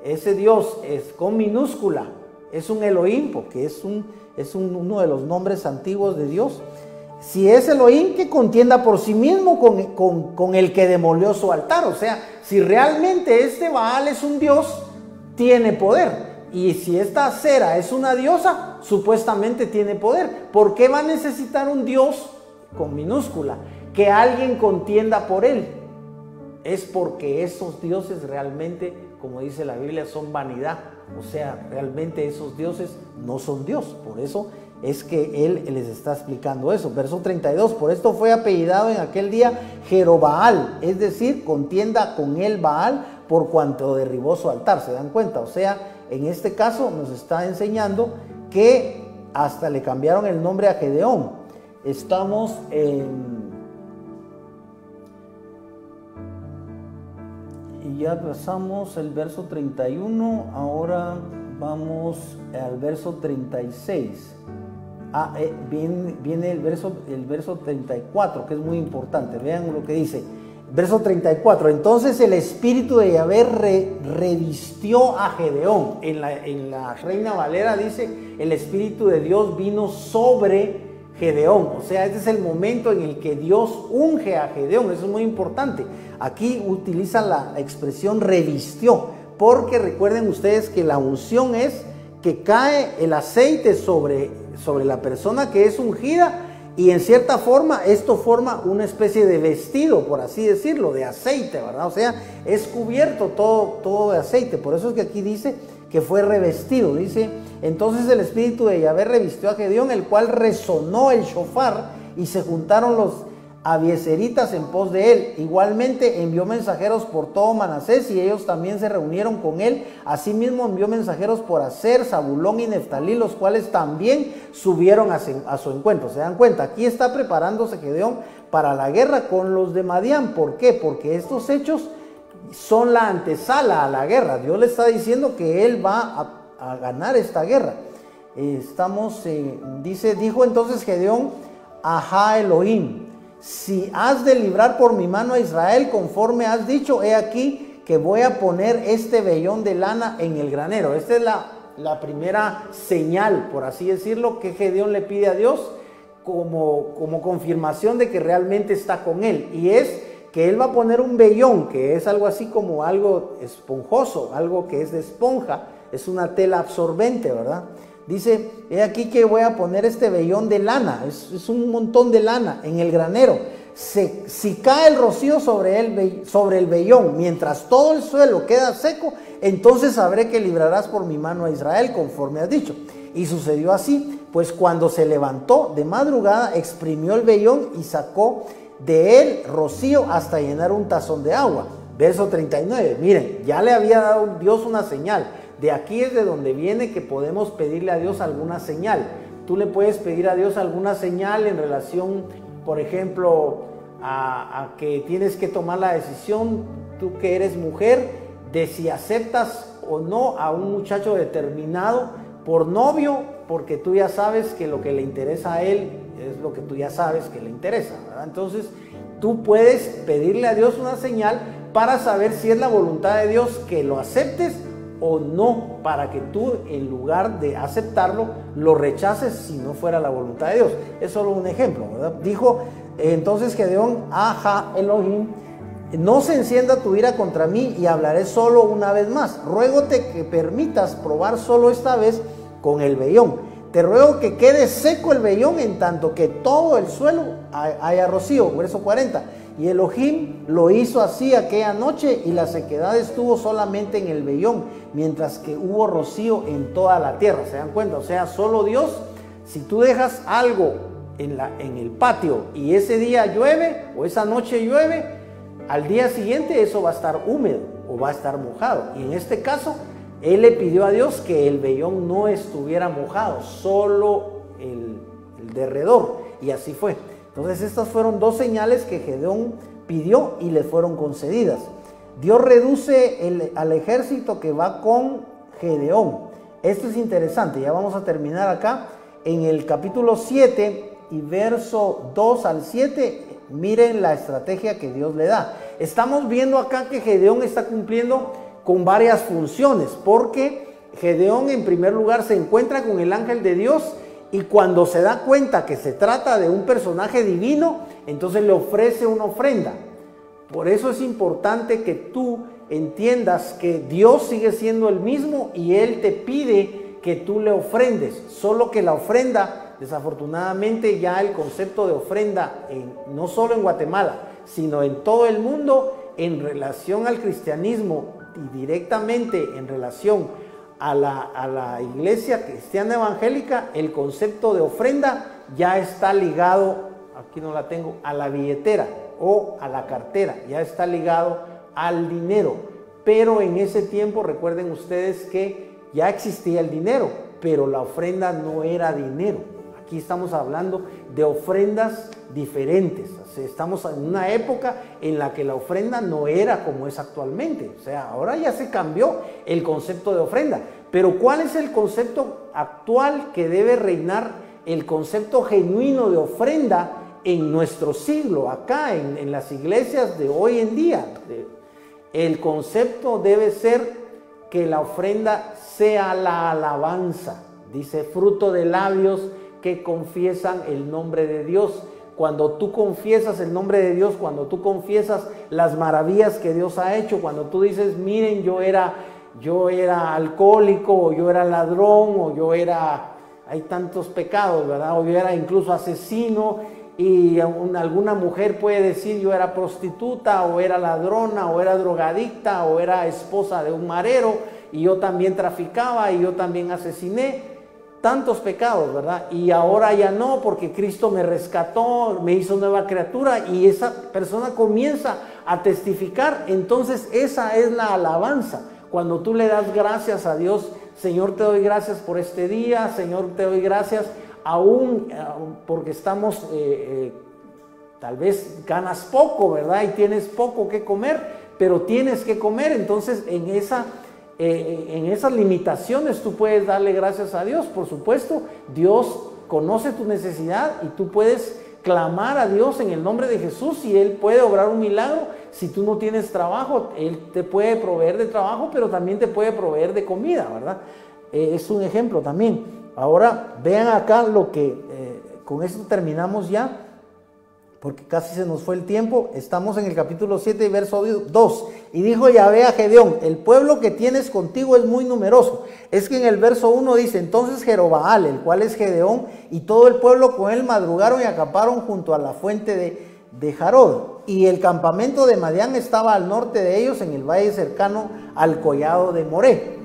ese Dios es con minúscula, es un Elohim, porque es uno de los nombres antiguos de Dios. Si es Elohim, que contienda por sí mismo con el que demolió su altar. O sea, si realmente este Baal es un Dios, tiene poder. Y si esta Acera es una diosa, supuestamente tiene poder. ¿Por qué va a necesitar un Dios con minúscula que alguien contienda por él? Es porque esos dioses realmente, como dice la Biblia, son vanidad. O sea, realmente esos dioses no son Dios. Por eso es que él les está explicando eso. Verso 32, por esto fue apellidado en aquel día Jerobaal, es decir, contienda con él Baal, por cuanto derribó su altar. ¿Se dan cuenta? O sea, en este caso nos está enseñando que hasta le cambiaron el nombre a Gedeón. Estamos y ya pasamos el verso 31, ahora vamos al verso 36. Viene el verso 34, que es muy importante. Vean lo que dice. Verso 34. Entonces el espíritu de Yahvé revistió a Gedeón. En la Reina Valera dice, el espíritu de Dios vino sobre Gedeón. O sea, este es el momento en el que Dios unge a Gedeón. Eso es muy importante. Aquí utiliza la expresión revistió, porque recuerden ustedes que la unción es que cae el aceite sobre la persona que es ungida, y en cierta forma esto forma una especie de vestido, por así decirlo, de aceite, ¿verdad? O sea, es cubierto todo de aceite. Por eso es que aquí dice que fue revestido. Dice, entonces el espíritu de Yahvé revistió a Gedeón, el cual resonó el shofar y se juntaron los abiezeritas en pos de él. Igualmente envió mensajeros por todo Manasés y ellos también se reunieron con él. Asimismo envió mensajeros por Aser, Zabulón y Neftalí, los cuales también subieron a su encuentro. ¿Se dan cuenta? Aquí está preparándose Gedeón para la guerra con los de Madián. ¿Por qué? Porque estos hechos son la antesala a la guerra. Dios le está diciendo que él va a ganar esta guerra. Dijo entonces Gedeón a Elohim: si has de librar por mi mano a Israel conforme has dicho, he aquí que voy a poner este vellón de lana en el granero. Esta es la primera señal, por así decirlo, que Gedeón le pide a Dios como confirmación de que realmente está con él. Y es que él va a poner un vellón, que es algo así como algo esponjoso, algo que es de esponja, es una tela absorbente, ¿verdad? Dice, he aquí que voy a poner este vellón de lana, es un montón de lana en el granero. Si cae el rocío sobre el vellón, mientras todo el suelo queda seco, entonces sabré que librarás por mi mano a Israel, conforme has dicho. Y sucedió así, pues cuando se levantó de madrugada, exprimió el vellón y sacó de él rocío hasta llenar un tazón de agua. Verso 39, miren, ya le había dado Dios una señal. De aquí es de donde viene que podemos pedirle a Dios alguna señal. Tú le puedes pedir a Dios alguna señal en relación, por ejemplo, a que tienes que tomar la decisión, tú que eres mujer, de si aceptas o no a un muchacho determinado por novio, porque tú ya sabes que lo que le interesa a él es lo que tú ya sabes que le interesa, ¿verdad? Entonces, tú puedes pedirle a Dios una señal para saber si es la voluntad de Dios que lo aceptes o no, para que tú, en lugar de aceptarlo, lo rechaces si no fuera la voluntad de Dios. Es solo un ejemplo, ¿verdad? Dijo entonces Gedeón, Aja Elohim, no se encienda tu ira contra mí y hablaré solo una vez más. Ruégote que permitas probar solo esta vez con el vellón. Te ruego que quede seco el vellón en tanto que todo el suelo haya rocío. Verso 40. Y Elohim lo hizo así aquella noche y la sequedad estuvo solamente en el vellón, mientras que hubo rocío en toda la tierra. ¿Se dan cuenta? O sea, solo Dios, si tú dejas algo en el patio y ese día llueve o esa noche llueve, al día siguiente eso va a estar húmedo o va a estar mojado. Y en este caso, él le pidió a Dios que el vellón no estuviera mojado, solo el derredor. Y así fue. Entonces estas fueron dos señales que Gedeón pidió y le fueron concedidas. Dios reduce al ejército que va con Gedeón. Esto es interesante, ya vamos a terminar acá. En el capítulo 7 y verso 2 al 7, miren la estrategia que Dios le da. Estamos viendo acá que Gedeón está cumpliendo con varias funciones, porque Gedeón en primer lugar se encuentra con el ángel de Dios y cuando se da cuenta que se trata de un personaje divino, entonces le ofrece una ofrenda. Por eso es importante que tú entiendas que Dios sigue siendo el mismo y Él te pide que tú le ofrendes, solo que la ofrenda, desafortunadamente ya el concepto de ofrenda, no solo en Guatemala, sino en todo el mundo, en relación al cristianismo y directamente en relación a la iglesia cristiana evangélica, el concepto de ofrenda ya está ligado, aquí no la tengo, a la billetera o a la cartera, ya está ligado al dinero. Pero en ese tiempo recuerden ustedes que ya existía el dinero, pero la ofrenda no era dinero. Aquí estamos hablando de ofrendas diferentes. O sea, estamos en una época en la que la ofrenda no era como es actualmente. O sea, ahora ya se cambió el concepto de ofrenda. Pero ¿cuál es el concepto actual que debe reinar? El concepto genuino de ofrenda en nuestro siglo, acá en las iglesias de hoy en día. El concepto debe ser que la ofrenda sea la alabanza. Dice, fruto de labios que confiesan el nombre de Dios. Cuando tú confiesas el nombre de Dios, cuando tú confiesas las maravillas que Dios ha hecho, cuando tú dices, miren, yo era alcohólico, o yo era ladrón, o yo era, hay tantos pecados, ¿verdad? O yo era incluso asesino, y alguna mujer puede decir, yo era prostituta, o era ladrona, o era drogadicta, o era esposa de un marero, y yo también traficaba, y yo también asesiné. Tantos pecados, ¿verdad? Y ahora ya no, porque Cristo me rescató, me hizo nueva criatura, y esa persona comienza a testificar. Entonces esa es la alabanza. Cuando tú le das gracias a Dios, Señor, te doy gracias por este día, Señor, te doy gracias, aún porque estamos, tal vez ganas poco, ¿verdad? Y tienes poco que comer, pero tienes que comer. Entonces en esas limitaciones tú puedes darle gracias a Dios. Por supuesto, Dios conoce tu necesidad y tú puedes clamar a Dios en el nombre de Jesús y Él puede obrar un milagro. Si tú no tienes trabajo, Él te puede proveer de trabajo, pero también te puede proveer de comida, ¿verdad? Es un ejemplo también. Ahora vean acá lo que, con esto terminamos ya. porque casi se nos fue el tiempo. Estamos en el capítulo 7, verso 2. Y dijo Yahvé a Gedeón: el pueblo que tienes contigo es muy numeroso. Es que en el verso 1 dice: entonces Jerobaal, el cual es Gedeón, y todo el pueblo con él madrugaron y acamparon junto a la fuente de Jarod. Y el campamento de Madián estaba al norte de ellos, en el valle cercano al collado de Moré.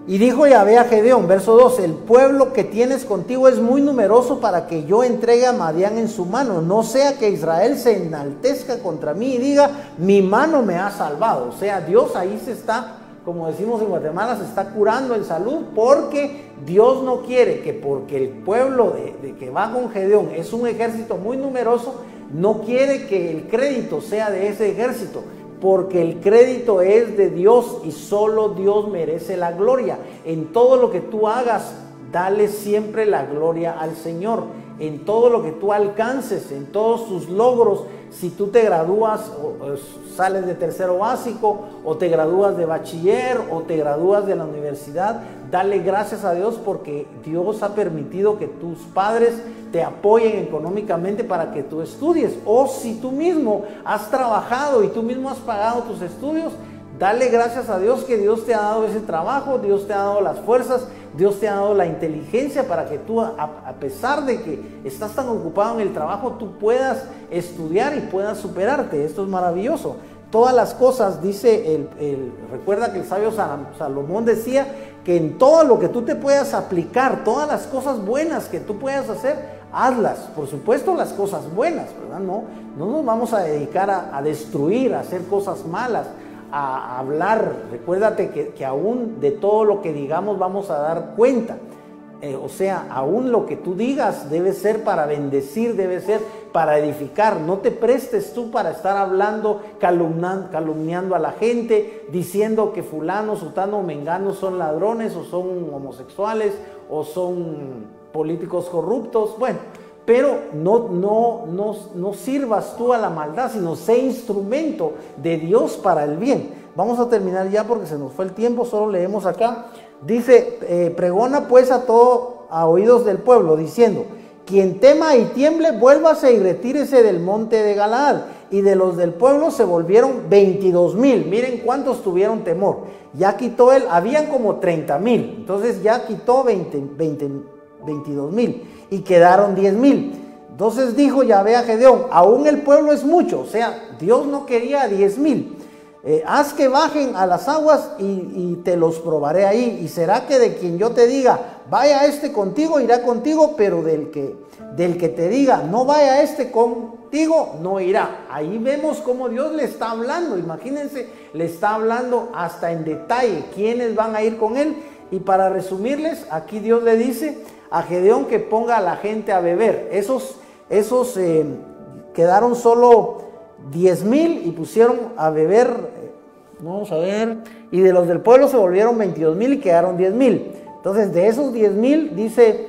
Y dijo Yahvé a Gedeón, verso 2: el pueblo que tienes contigo es muy numeroso para que yo entregue a Madián en su mano, no sea que Israel se enaltezca contra mí y diga: mi mano me ha salvado. O sea, Dios ahí se está, como decimos en Guatemala, se está curando en salud, porque Dios no quiere que, porque el pueblo de que va con Gedeón es un ejército muy numeroso, no quiere que el crédito sea de ese ejército, porque el crédito es de Dios y solo Dios merece la gloria. En todo lo que tú hagas, dale siempre la gloria al Señor. En todo lo que tú alcances, en todos tus logros, si tú te gradúas o sales de tercero básico, o te gradúas de bachiller, o te gradúas de la universidad, dale gracias a Dios, porque Dios ha permitido que tus padres te apoyen económicamente para que tú estudies. O si tú mismo has trabajado y tú mismo has pagado tus estudios, dale gracias a Dios que Dios te ha dado ese trabajo, Dios te ha dado las fuerzas, Dios te ha dado la inteligencia para que tú, a pesar de que estás tan ocupado en el trabajo, tú puedas estudiar y puedas superarte. Esto es maravilloso. Todas las cosas, dice, recuerda que el sabio Salomón decía que en todo lo que tú te puedas aplicar, todas las cosas buenas que tú puedas hacer, hazlas. Por supuesto, las cosas buenas, ¿verdad? No nos vamos a dedicar a destruir, a hacer cosas malas, a hablar. Recuérdate que aún de todo lo que digamos vamos a dar cuenta. O sea, aún lo que tú digas debe ser para bendecir, debe ser para edificar. No te prestes tú para estar hablando, calumniando a la gente, diciendo que fulano, sutano o mengano son ladrones, o son homosexuales, o son políticos corruptos. Bueno, pero no sirvas tú a la maldad, sino sé instrumento de Dios para el bien. Vamos a terminar ya porque se nos fue el tiempo, solo leemos acá. Dice, pregona pues a oídos del pueblo, diciendo: quien tema y tiemble, vuélvase y retírese del monte de Galaad. Y de los del pueblo se volvieron 22,000. Miren cuántos tuvieron temor. Ya quitó él, habían como 30,000. Entonces ya quitó 22,000 y quedaron 10,000. Entonces dijo Yahvé a Gedeón: aún el pueblo es mucho. O sea, Dios no quería 10,000. Haz que bajen a las aguas y te los probaré ahí. Y será que de quien yo te diga: vaya este contigo, irá contigo, pero del que te diga: no vaya este contigo, no irá. Ahí vemos cómo Dios le está hablando. Imagínense, le está hablando hasta en detalle quiénes van a ir con él. Y para resumirles, aquí Dios le dice a Gedeón que ponga a la gente a beber. Esos quedaron solo 10,000 y pusieron a beber, vamos a ver, y de los del pueblo se volvieron 22,000 y quedaron 10,000. Entonces, de esos 10,000 dice: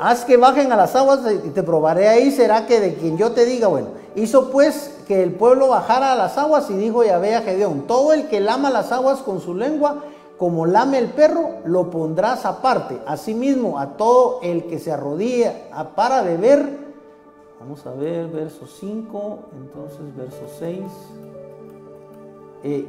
haz que bajen a las aguas y te probaré ahí, será que de quien yo te diga. Bueno, hizo pues que el pueblo bajara a las aguas, y dijo Yahvé a Gedeón: todo el que lama las aguas con su lengua, como lame el perro, lo pondrás aparte. Asimismo, a todo el que se arrodilla para beber. Vamos a ver, verso 5, entonces verso 6.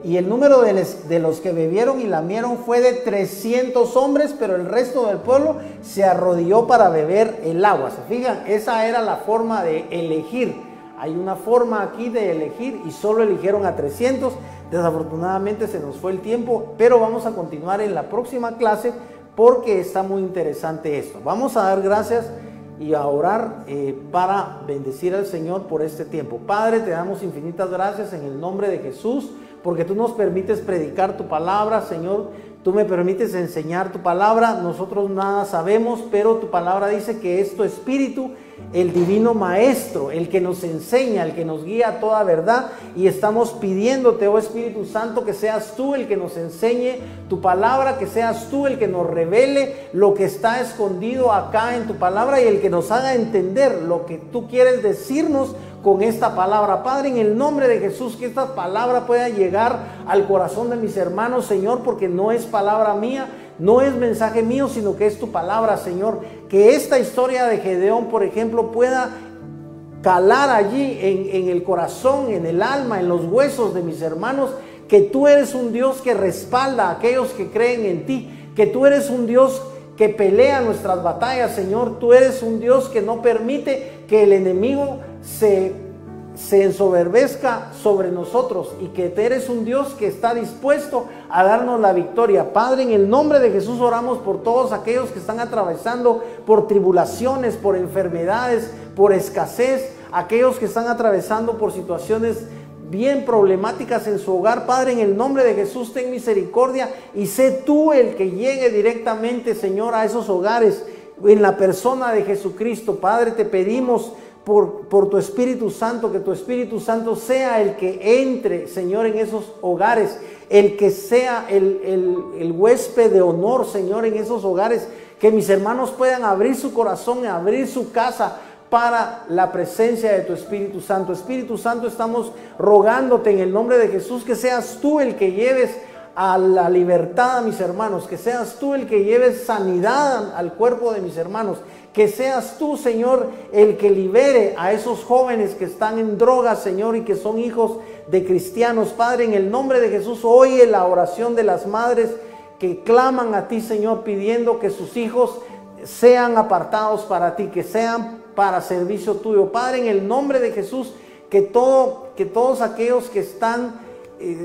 Y el número de los que bebieron y lamieron fue de 300 hombres, pero el resto del pueblo se arrodilló para beber el agua. ¿Se fijan? Esa era la forma de elegir. Hay una forma aquí de elegir y solo eligieron a 300. Desafortunadamente se nos fue el tiempo, pero vamos a continuar en la próxima clase porque está muy interesante esto. Vamos a dar gracias y a orar para bendecir al Señor por este tiempo. Padre, te damos infinitas gracias en el nombre de Jesús, porque tú nos permites predicar tu palabra, Señor. Tú me permites enseñar tu palabra. Nosotros nada sabemos, pero tu palabra dice que es tu Espíritu, el divino Maestro, el que nos enseña, el que nos guía a toda verdad. Y estamos pidiéndote, oh Espíritu Santo, que seas tú el que nos enseñe tu palabra, que seas tú el que nos revele lo que está escondido acá en tu palabra y el que nos haga entender lo que tú quieres decirnos con esta palabra. Padre, en el nombre de Jesús, que esta palabra pueda llegar al corazón de mis hermanos, Señor, porque no es palabra mía, no es mensaje mío, sino que es tu palabra, Señor. Que esta historia de Gedeón, por ejemplo, pueda calar allí en el corazón, en el alma, en los huesos de mis hermanos, que tú eres un Dios que respalda a aquellos que creen en ti, que tú eres un Dios que pelea nuestras batallas, Señor. Tú eres un Dios que no permite que el enemigo se ensoberbezca sobre nosotros, y que eres un Dios que está dispuesto a darnos la victoria. Padre, en el nombre de Jesús oramos por todos aquellos que están atravesando por tribulaciones, por enfermedades, por escasez, aquellos que están atravesando por situaciones bien problemáticas en su hogar. Padre, en el nombre de Jesús, ten misericordia y sé tú el que llegue directamente, Señor, a esos hogares en la persona de Jesucristo. Padre, te pedimos por tu Espíritu Santo, que tu Espíritu Santo sea el que entre, Señor, en esos hogares, el que sea el huésped de honor, Señor, en esos hogares, que mis hermanos puedan abrir su corazón, abrir su casa para la presencia de tu Espíritu Santo. Espíritu Santo, estamos rogándote en el nombre de Jesús que seas tú el que lleves a la libertad a mis hermanos, que seas tú el que lleves sanidad al cuerpo de mis hermanos, que seas tú, Señor, el que libere a esos jóvenes que están en drogas, Señor, y que son hijos de cristianos. Padre, en el nombre de Jesús, oye la oración de las madres que claman a ti, Señor, pidiendo que sus hijos sean apartados para ti, que sean para servicio tuyo. Padre, en el nombre de Jesús, que todos aquellos que están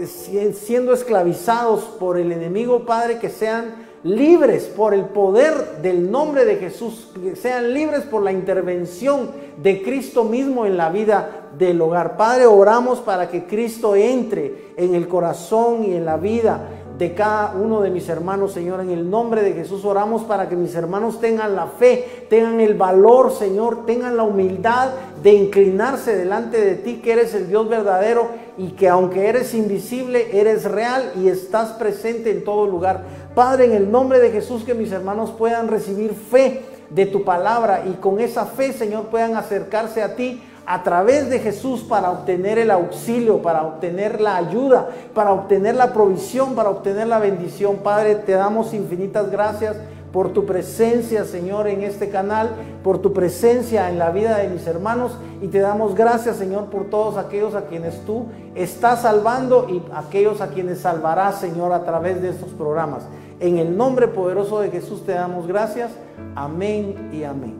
siendo esclavizados por el enemigo, Padre, que sean libres por el poder del nombre de Jesús, que sean libres por la intervención de Cristo mismo en la vida del hogar. Padre, oramos para que Cristo entre en el corazón y en la vida de cada uno de mis hermanos, Señor. En el nombre de Jesús oramos para que mis hermanos tengan la fe, tengan el valor, Señor, tengan la humildad de inclinarse delante de ti, que eres el Dios verdadero, y que aunque eres invisible, eres real y estás presente en todo lugar. Padre, en el nombre de Jesús, que mis hermanos puedan recibir fe de tu palabra, y con esa fe, Señor, puedan acercarse a ti a través de Jesús para obtener el auxilio, para obtener la ayuda, para obtener la provisión, para obtener la bendición. Padre, te damos infinitas gracias por tu presencia, Señor, en este canal, por tu presencia en la vida de mis hermanos, y te damos gracias, Señor, por todos aquellos a quienes tú estás salvando y aquellos a quienes salvarás, Señor, a través de estos programas. En el nombre poderoso de Jesús te damos gracias. Amén y amén.